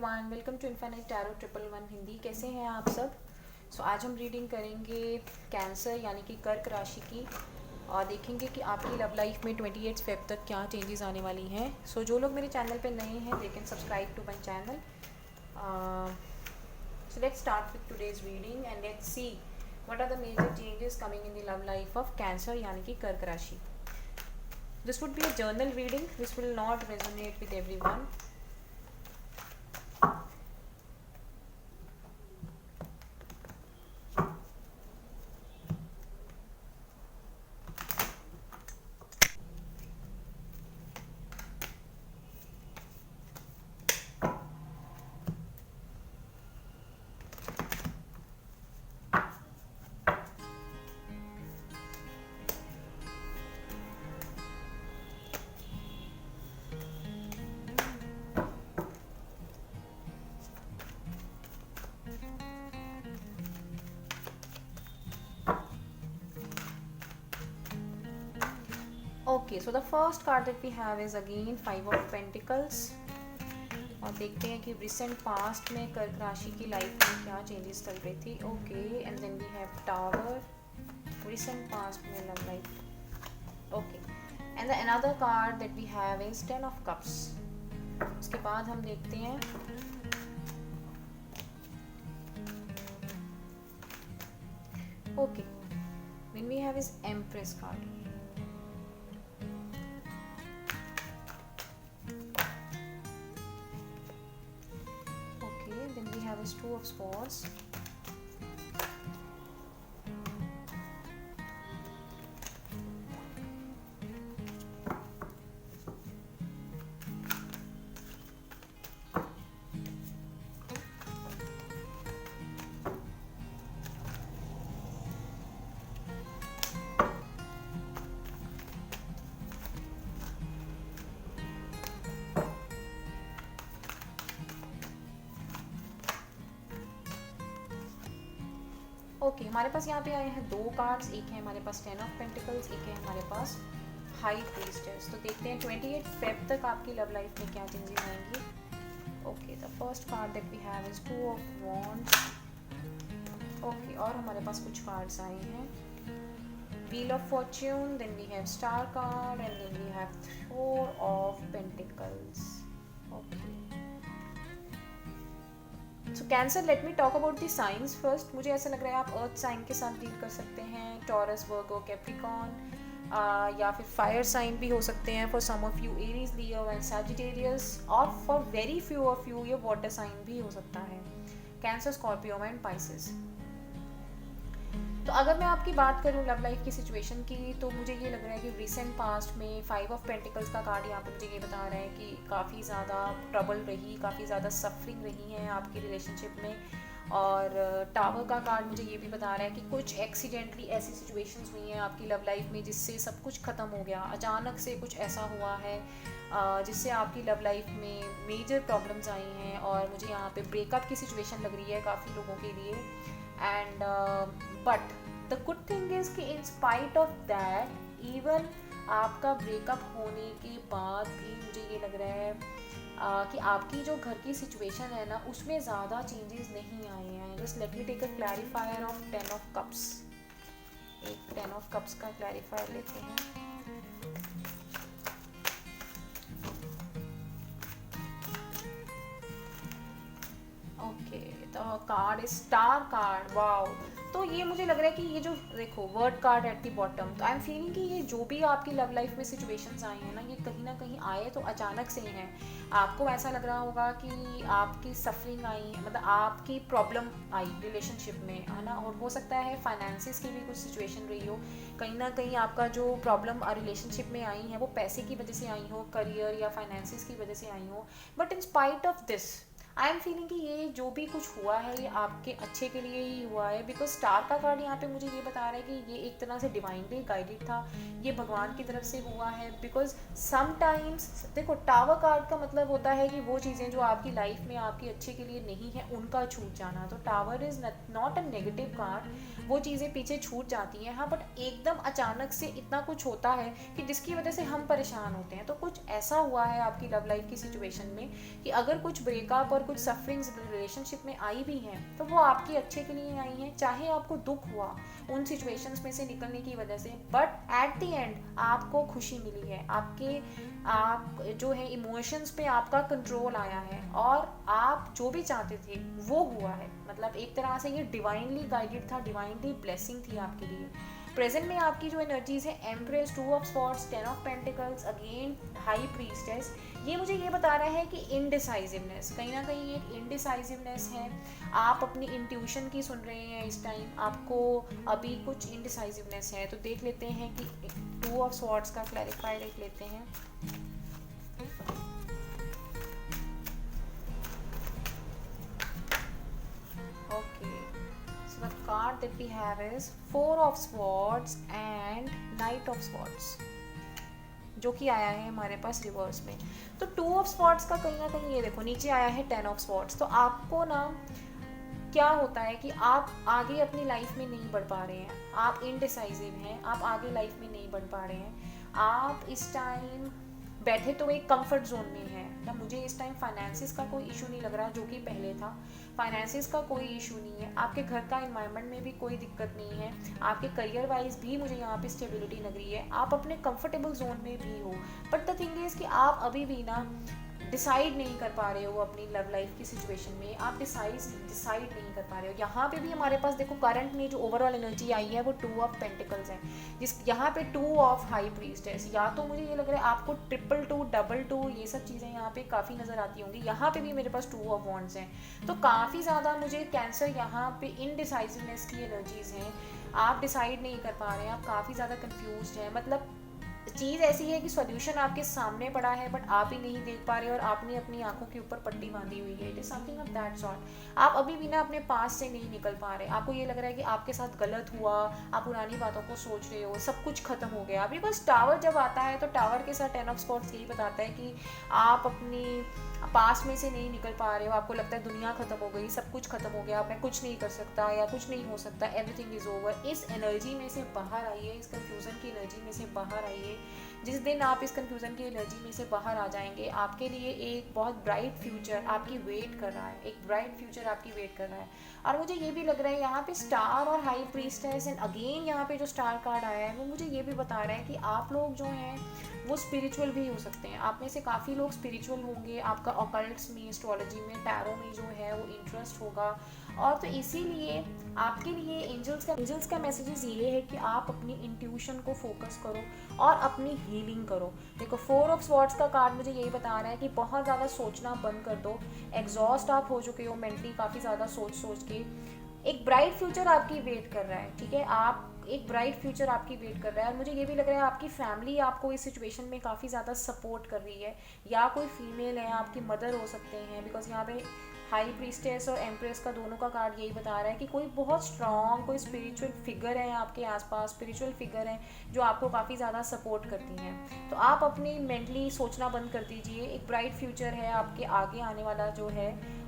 Everyone, welcome to infinite tarot 111 Hindi. कैसे हैं आप सब? आज हम रीडिंग करेंगे कैंसर यानी कि कर्क राशि की और देखेंगे कि आपकी लव लाइफ में 28 फेब तक क्या चेंजेस आने वाली हैं। जो लोग मेरे चैनल पे नए हैं they can subscribe to my channel. Let's start with today's reading and let's see what are the major changes coming in the love life of cancer यानी कि कर्क राशि। This would be a journal reading. This will not resonate with everyone. Okay, so the first card that we have is again 5 of Pentacles. और देखते हैं कि recent past में कर्क राशि की लाइफ में क्या चेंजेस चल रही थी। Okay, and then we have tower, recent past में love life. Okay, and the another card that we have is 10 of cups. उसके बाद हम देखते हैं okay, when we have is empress card. Two of Swords. Okay, हमारे पास यहाँ पे आए हैं दो कार्ड्स। एक है हमारे पास 10 ऑफ पेंटिकल्स, एक है हमारे पास हाई प्रीस्टेस। तो देखते हैं 28 फेब तक आपकी लव लाइफ में क्या चेंजेस आएंगी। Okay, the first card that we have is 2 of wands. Okay, और हमारे पास कुछ कार्ड्स आए हैं wheel of fortune, then we have star card and then we have 4 of pentacles. Okay, so cancer, let me talk about the signs first. मुझे ऐसा लग रहा है आप अर्थ साइन के साथ डील कर सकते हैं, टॉरस, वर्गो, कैप्रिकॉन, या फिर फायर साइन भी हो सकते हैं for some of you, Aries, Leo and Sagittarius, और for very few of you ये वाटर साइन भी हो सकता है, कैंसर, स्कॉर्पियो एंड पाइसेस। तो अगर मैं आपकी बात करूं लव लाइफ की सिचुएशन की, तो मुझे ये लग रहा है कि रिसेंट पास्ट में 5 ऑफ पेंटिकल्स का कार्ड यहाँ पे मुझे ये बता रहा है कि काफ़ी ज़्यादा ट्रबल रही, काफ़ी ज़्यादा सफरिंग रही है आपकी रिलेशनशिप में। और टावर का कार्ड मुझे ये भी बता रहा है कि कुछ एक्सीडेंटली ऐसी सिचुएशंस हुई हैं आपकी लव लाइफ में जिससे सब कुछ ख़त्म हो गया, अचानक से कुछ ऐसा हुआ है जिससे आपकी लव लाइफ में मेजर प्रॉब्लम्स आई हैं। और मुझे यहाँ पे ब्रेकअप की सिचुएशन लग रही है काफ़ी लोगों के लिए। And but the good thing is कि in spite of that, even आपका ब्रेकअप होने के बाद भी मुझे ये लग रहा है कि आपकी जो घर की सिचुएशन है ना उसमें ज़्यादा चेंजेस नहीं आए हैं। Just let me take a clarifier of 10 of cups. एक 10 ऑफ कप्स का क्लैरिफायर लेते हैं। Okay, the card is star card. Wow, तो ये मुझे लग रहा है कि ये जो देखो word card at the bottom, तो आई एम फीलिंग कि ये जो भी आपकी लव लाइफ में सिचुएशंस आई हैं ना कहीं आए तो अचानक से ही हैं। आपको ऐसा लग रहा होगा कि आपकी सफरिंग आई, मतलब आपकी प्रॉब्लम आई रिलेशनशिप में, है ना। और हो सकता है फाइनेंसिस की भी कुछ सिचुएशन रही हो, कहीं ना कहीं आपका जो प्रॉब्लम रिलेशनशिप में आई है वो पैसे की वजह से आई हो, करियर या फाइनेंसिस की वजह से आई हो। But in spite of this I am feeling कि ये जो भी कुछ हुआ है ये आपके अच्छे के लिए ही हुआ है। बिकॉज स्टार का कार्ड यहाँ पे मुझे ये बता रहा है कि ये एक तरह से डिवाइनली गाइडेड था, ये भगवान की तरफ से हुआ है। बिकॉज समटाइम्स देखो, टावर कार्ड का मतलब होता है कि वो चीज़ें जो आपकी लाइफ में आपके अच्छे के लिए नहीं है उनका छूट जाना। तो tower is not a negative card, वो चीज़ें पीछे छूट जाती हैं। हाँ, बट एकदम अचानक से इतना कुछ होता है कि जिसकी वजह से हम परेशान होते हैं। तो कुछ ऐसा हुआ है आपकी लव लाइफ की सिचुएशन में कि अगर कुछ ब्रेकअप और कुछ सफरिंग्स रिलेशनशिप में आई भी हैं तो वो आपके अच्छे के लिए आई हैं, चाहे आपको दुख हुआ उन सिचुएशंस में से निकलने की वजह से, बट एट द एंड आपको खुशी मिली है, आप जो है इमोशंस पे आपका कंट्रोल आया है और आप जो भी चाहते थे वो हुआ है। मतलब एक तरह से ये डिवाइनली गाइडेड था, डिवाइनली ब्लेसिंग थी आपके लिए। प्रेजेंट में आपकी जो एनर्जीज है empress, 2 of swords, 10 of pentacles, again high priestess, ये मुझे ये बता रहा है कि इनडिसाइसिवनेस, कहीं ना कहीं एक इनडिसाइसिवनेस है। आप अपनी इंट्यूशन की सुन रहे हैं इस टाइम, आपको अभी कुछ इनडिसाइसिवनेस है। तो देख लेते हैं कि 2 ऑफ स्वॉर्ड्स का क्लैरिफाई देख लेते हैं। Okay, so the card that we have is 4 of swords and Knight of swords, जो कि आया है हमारे पास रिवर्स में। तो 2 ऑफ स्वॉर्ड्स का कहीं ना कहीं ये देखो नीचे आया है 10 ऑफ स्वॉर्ड्स। तो आपको ना क्या होता है कि आप आगे अपनी लाइफ में नहीं बढ़ पा रहे हैं, आप इनडिसाइसिव हैं, आप आगे लाइफ में नहीं बढ़ पा रहे हैं, आप इस टाइम बैठे तो एक कंफर्ट जोन में है ना। मुझे इस टाइम फाइनेंसिस का कोई इशू नहीं लग रहा जो कि पहले था, फाइनेंसिस का कोई इशू नहीं है, आपके घर का एनवायरनमेंट में भी कोई दिक्कत नहीं है, आपके करियर वाइज भी मुझे यहाँ पे स्टेबिलिटी लग रही है, आप अपने कंफर्टेबल जोन में भी हो। बट द थिंग इज़ कि आप अभी भी ना डिसाइड नहीं कर पा रहे हो अपनी लव लाइफ की सिचुएशन में, आप डिसाइड नहीं कर पा रहे हो। यहाँ पे भी हमारे पास देखो करंट में जो ओवरऑल एनर्जी आई है वो 2 ऑफ पेंटिकल्स है, जिस यहाँ पे 2 ऑफ हाई प्रीस्टेस। या तो मुझे ये लग रहा है आपको 222, 222 ये सब चीज़ें यहाँ पे काफ़ी नज़र आती होंगी। यहाँ पे भी मेरे पास 2 ऑफ वॉन्ड्स हैं, तो काफ़ी ज़्यादा मुझे कैंसर यहाँ पे इनडिसाइसिवनेस की एनर्जीज हैं। आप डिसाइड नहीं कर पा रहे हैं, आप काफ़ी ज़्यादा कन्फ्यूज हैं। मतलब चीज़ ऐसी है कि सॉल्यूशन आपके सामने पड़ा है बट आप ही नहीं देख पा रहे और आपने अपनी आंखों के ऊपर पट्टी बांधी हुई है। It is something of that sort. आप अभी भी ना अपने पास से नहीं निकल पा रहे, आपको ये लग रहा है कि आपके साथ गलत हुआ, आप पुरानी बातों को सोच रहे हो, सब कुछ खत्म हो गया। बिकॉज टावर जब आता है तो टावर के साथ 10 ऑफ स्वॉर्ड्स यही बताता है कि आप अपनी पास में से नहीं निकल पा रहे हो, आपको लगता है दुनिया खत्म हो गई, सब कुछ खत्म हो गया, मैं कुछ नहीं कर सकता या कुछ नहीं हो सकता, एवरीथिंग इज ओवर। इस एनर्जी में से बाहर आइए, इस कंफ्यूजन की एनर्जी में से बाहर आइए। जिस दिन आप इस कंफ्यूजन की एनर्जी में से बाहर आ जाएंगे, आपके लिए एक बहुत ब्राइट फ्यूचर आपकी वेट कर रहा है, एक ब्राइट फ्यूचर आपकी वेट कर रहा है। और मुझे ये भी लग रहा है यहाँ पे स्टार और हाई प्रीस्टेस एंड अगेन यहाँ पे जो स्टार कार्ड आया है वो मुझे ये भी बता रहा है कि आप लोग जो हैं वो स्पिरिचुअल भी हो सकते हैं। आप में से काफ़ी लोग स्पिरिचुअल होंगे, आपका ऑकल्ट्स में, एस्ट्रोलॉजी में, टैरो में जो है वो इंटरेस्ट होगा। और तो इसीलिए आपके लिए एंजल्स का मैसेजेस ये है कि आप अपनी इंट्यूशन को फोकस करो और अपनी हीलिंग करो। देखो 4 ऑफ स्वॉर्ड्स का कार्ड मुझे यही बता रहा है कि बहुत ज़्यादा सोचना बंद कर दो, एग्जॉस्ट आप हो चुके हो मेंटली काफ़ी ज़्यादा सोच के। एक ब्राइट फ्यूचर आपकी वेट कर रहा है, ठीक है, आप एक ब्राइट फ्यूचर आपकी वेट कर रहा है। और मुझे ये भी लग रहा है आपकी फैमिली आपको इस सिचुएशन में काफ़ी ज़्यादा सपोर्ट कर रही है, या कोई फीमेल है, आपकी मदर हो सकते हैं। बिकॉज यहाँ पे हाई प्रीस्टेस और एम्प्रेस का दोनों का कार्ड यही बता रहा है कि कोई बहुत स्ट्रॉन्ग कोई स्पिरिचुअल फिगर है आपके आसपास, स्पिरिचुअल फिगर है जो आपको काफ़ी ज़्यादा सपोर्ट करती हैं। तो आप अपनी मेंटली सोचना बंद कर दीजिए, एक ब्राइट फ्यूचर है आपके आगे आने वाला जो है।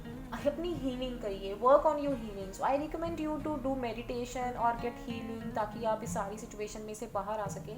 अपनी हीलिंग करिए, work on your healing. So I recommend you to do meditation और गेट हीलिंग, ताकि आप इस सारी सिचुएशन में से बाहर आ सकें।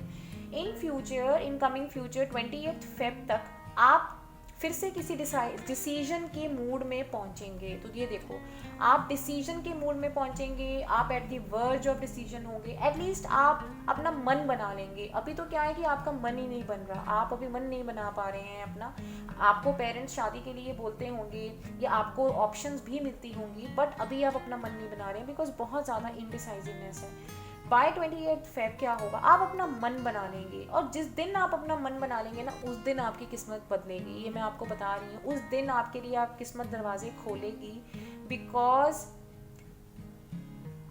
In future, in coming future 28 Feb तक आप फिर से किसी डिसीजन के मूड में पहुंचेंगे। तो ये देखो आप डिसीजन के मूड में पहुंचेंगे, आप at the verge of decision होंगे, एटलीस्ट आप अपना मन बना लेंगे। अभी तो क्या है कि आपका मन ही नहीं बन रहा, आप अभी मन नहीं बना पा रहे हैं अपना। आपको पेरेंट्स शादी के लिए बोलते होंगे या आपको ऑप्शंस भी मिलती होंगी, बट अभी आप अपना मन नहीं बना रहे हैं बिकॉज बहुत ज़्यादा इनडिसाइसिवनेस है। बाय 28 फेब क्या होगा, आप अपना मन बना लेंगे, और जिस दिन आप अपना मन बना लेंगे ना उस दिन आपकी किस्मत बदलेगी, ये मैं आपको बता रही हूँ। उस दिन आपके लिए आप किस्मत दरवाजे खोलेगी, बिकॉज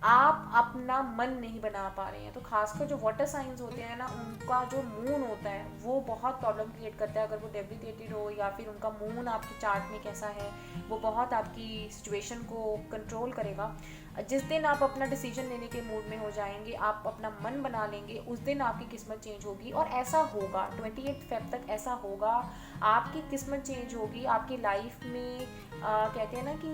आप अपना मन नहीं बना पा रहे हैं। तो खासकर जो वाटर साइंस होते हैं ना, उनका जो मून होता है वो बहुत प्रॉब्लम क्रिएट करता है। अगर वो डेबिलिटेटेड हो या फिर उनका मून आपके चार्ट में कैसा है, वो बहुत आपकी सिचुएशन को कंट्रोल करेगा। जिस दिन आप अपना डिसीजन लेने के मूड में हो जाएंगे, आप अपना मन बना लेंगे, उस दिन आपकी किस्मत चेंज होगी। और ऐसा होगा 28 फेब तक, ऐसा होगा, आपकी किस्मत चेंज होगी आपकी लाइफ में। कहते हैं ना कि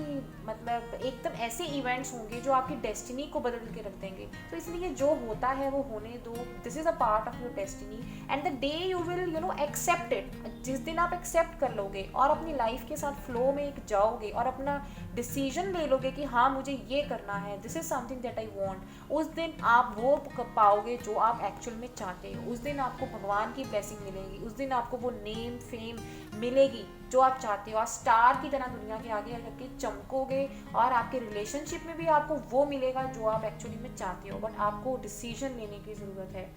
मतलब एकदम ऐसे इवेंट्स होंगे जो आपकी डेस्टिनी को बदल के रख देंगे। तो इसलिए जो होता है वो होने दो, this is a part of your destiny and the day you will accept it. जिस दिन आप एक्सेप्ट कर लोगे और अपनी लाइफ के साथ फ्लो में एक जाओगे और अपना डिसीजन ले लोगे कि हाँ मुझे ये करना है, this is something that I want, उस दिन आप वो पाओगे जो आप एक्चुअल में चाहते हो। उस दिन आपको भगवान की ब्लेसिंग मिलेगी, उस दिन आपको वो नेम फेम मिलेगी जो आप चाहते हो। आप स्टार की तरह दुनिया के आगे करके चमकोगे और आपके रिलेशनशिप में भी आपको वो मिलेगा जो आप एक्चुअली में चाहते हो। बट आपको डिसीजन लेने की ज़रूरत है।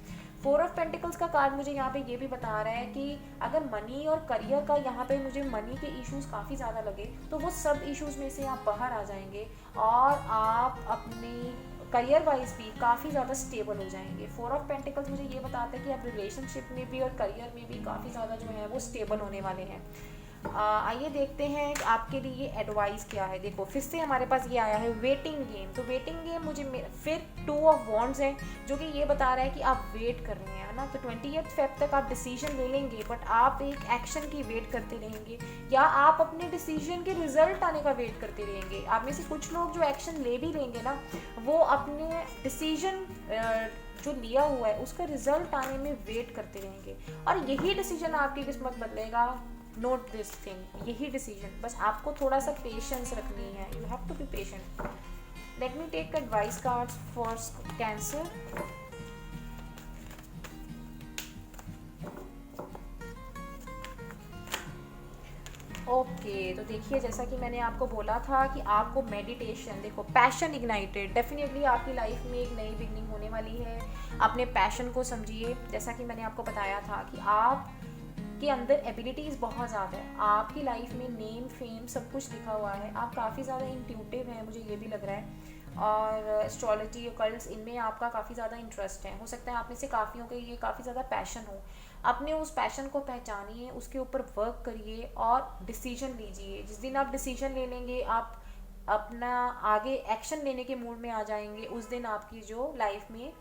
4 ऑफ पेंटिकल्स का कार्ड मुझे यहाँ पे ये भी बता रहा है कि अगर मनी और करियर का, यहाँ पे मुझे मनी के इश्यूज काफ़ी ज़्यादा लगे, तो वो सब इश्यूज में से आप बाहर आ जाएंगे और आप अपनी करियर वाइज भी काफ़ी ज़्यादा स्टेबल हो जाएंगे। 4 ऑफ पेंटिकल्स मुझे ये बताता है कि आप रिलेशनशिप में भी और करियर में भी काफ़ी ज़्यादा जो है वो स्टेबल होने वाले हैं। आइए देखते हैं कि आपके लिए एडवाइस क्या है। देखो फिर से हमारे पास ये आया है वेटिंग गेम। तो वेटिंग गेम मुझे फिर 2 ऑफ वॉन्ड्स है जो कि ये बता रहा है कि आप वेट कर रहे हैं, है ना। तो 28 फेब तक आप डिसीजन ले लेंगे, बट आप एक एक्शन की वेट करते रहेंगे या आप अपने डिसीजन के रिजल्ट आने का वेट करते रहेंगे। आप में से कुछ लोग जो एक्शन ले भी लेंगे ना, वो अपने डिसीजन जो लिया हुआ है उसका रिजल्ट आने में वेट करते रहेंगे और यही डिसीजन आपकी किस्मत बदलेगा। नोट दिस थिंग, यही डिसीजन, बस आपको थोड़ा सा पेशेंस रखनी है। You have to be patient. Let me take advice cards for cancer. Okay तो देखिए, जैसा कि मैंने आपको बोला था कि आपको मेडिटेशन, देखो पैशन इग्नाइटेड, डेफिनेटली आपकी लाइफ में एक नई बिगनिंग होने वाली है। अपने पैशन को समझिए। जैसा कि मैंने आपको बताया था कि आप के अंदर एबिलिटीज़ बहुत ज़्यादा है, आपकी लाइफ में नेम फेम सब कुछ लिखा हुआ है, आप काफ़ी ज़्यादा इंट्यूटिव हैं, मुझे ये भी लग रहा है। और एस्ट्रोलॉजी ऑकल्ट्स इनमें आपका काफ़ी ज़्यादा इंटरेस्ट है। हो सकता है आप में से काफ़ियों के ये काफ़ी ज़्यादा पैशन हो। अपने उस पैशन को पहचानिए, उसके ऊपर वर्क करिए और डिसीजन लीजिए। जिस दिन आप डिसीजन ले लेंगे, आप अपना आगे एक्शन लेने के मूड में आ जाएंगे, उस दिन आपकी जो लाइफ में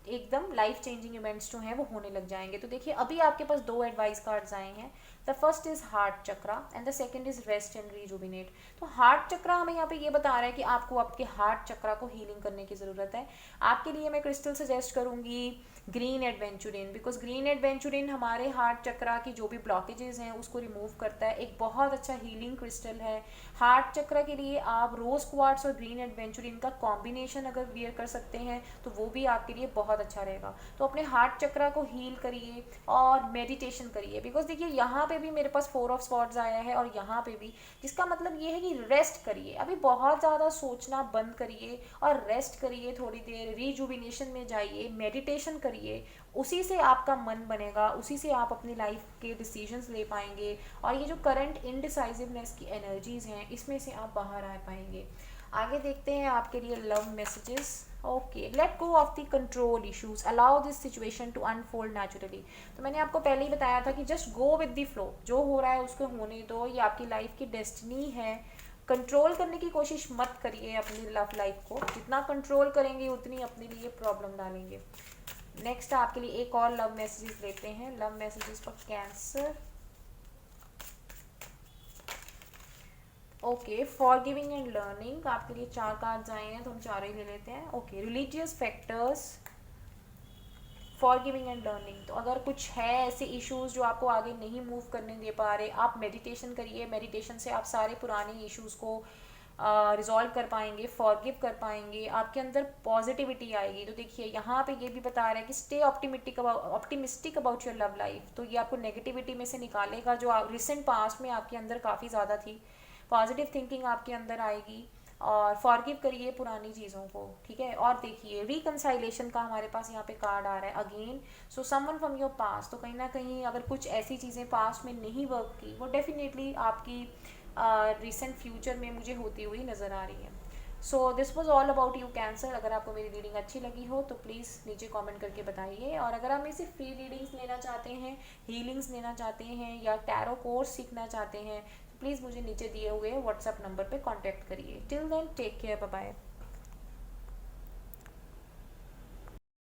एकदम लाइफ चेंजिंग इवेंट्स जो हैं वो होने लग जाएंगे। तो देखिए अभी आपके पास 2 एडवाइस कार्ड्स आए हैं। The first is heart chakra and the second is rest and rejuvenate. तो हार्ट चक्रा हमें यहाँ पे ये बता रहा है कि आपको आपके हार्ट चक्रा को हीलिंग करने की ज़रूरत है। आपके लिए मैं क्रिस्टल सजेस्ट करूँगी ग्रीन एडवेंचुरिन, बिकॉज ग्रीन एडवेंचुरिन हमारे हार्ट चक्रा की जो भी ब्लॉकेजेस हैं उसको रिमूव करता है। एक बहुत अच्छा हीलिंग क्रिस्टल है हार्ट चक्रा के लिए। आप रोज क्वार्ट्स और ग्रीन एडवेंचुरिन का कॉम्बिनेशन अगर वियर कर सकते हैं तो वो भी आपके लिए बहुत अच्छा रहेगा। तो अपने हार्ट चक्रा को हील करिए और मेडिटेशन करिए। बिकॉज देखिए यहाँ पे भी मेरे पास 4 ऑफ स्वॉर्ड्स आया है और यहाँ पे भी, जिसका मतलब ये है कि रेस्ट करिए। अभी बहुत ज़्यादा सोचना बंद करिए और रेस्ट करिए, थोड़ी देर रिजुविनेशन में जाइए, मेडिटेशन करिए। उसी से आपका मन बनेगा, उसी से आप अपनी लाइफ के डिसीजंस ले पाएंगे और ये जो करंट इनडिसाइसिवनेस की एनर्जीज हैं इसमें से आप बाहर आ पाएंगे। आगे देखते हैं आपके लिए love messages. Okay, let go of the control issues, allow this situation to unfold naturally. तो मैंने आपको पहले ही बताया था कि just go with the flow, जो हो रहा है उसको होने दो। ये आपकी लाइफ की डेस्टिनी है। कंट्रोल करने की कोशिश मत करिए अपनी लव लाइफ को। जितना कंट्रोल करेंगे उतनी अपने लिए प्रॉब्लम डालेंगे। नेक्स्ट आपके लिए एक और लव मैसेजेस लेते हैं। Love messages for cancer. Okay, forgiving and learning, आपके लिए 4 कार्ड्स आए हैं तो हम 4 ही ले लेते हैं। Okay, religious factors, forgiving and learning. तो अगर कुछ है ऐसे इश्यूज जो आपको आगे नहीं मूव करने दे पा रहे, आप मेडिटेशन करिए। मेडिटेशन से आप सारे पुराने इश्यूज को रिजॉल्व कर पाएंगे, फॉरगिव कर पाएंगे, आपके अंदर पॉजिटिविटी आएगी। तो देखिए यहाँ पे ये भी बता रहा है कि stay optimistic about your love life. तो ये आपको नेगेटिविटी में से निकालेगा जो रिसेंट पास्ट में आपके अंदर काफ़ी ज़्यादा थी। पॉजिटिव थिंकिंग आपके अंदर आएगी और फॉरगिव करिए पुरानी चीज़ों को, ठीक है। और देखिए रिकंसाइलेशन का हमारे पास यहाँ पे कार्ड आ रहा है again. So someone from your past, तो कहीं ना कहीं अगर कुछ ऐसी चीज़ें पास्ट में नहीं वर्क की, वो डेफिनेटली आपकी रिसेंट फ्यूचर में मुझे होती हुई नज़र आ रही है। So this was all about you cancer. अगर आपको मेरी रीडिंग अच्छी लगी हो तो प्लीज़ नीचे कमेंट करके बताइए। और अगर आप मेरे से फ्री रीडिंग्स लेना चाहते हैं, हीलिंग्स लेना चाहते हैं या टैरो कोर्स सीखना चाहते हैं, तो प्लीज़ मुझे नीचे दिए हुए व्हाट्सएप नंबर पे कांटेक्ट करिए। Till then take care, bye bye.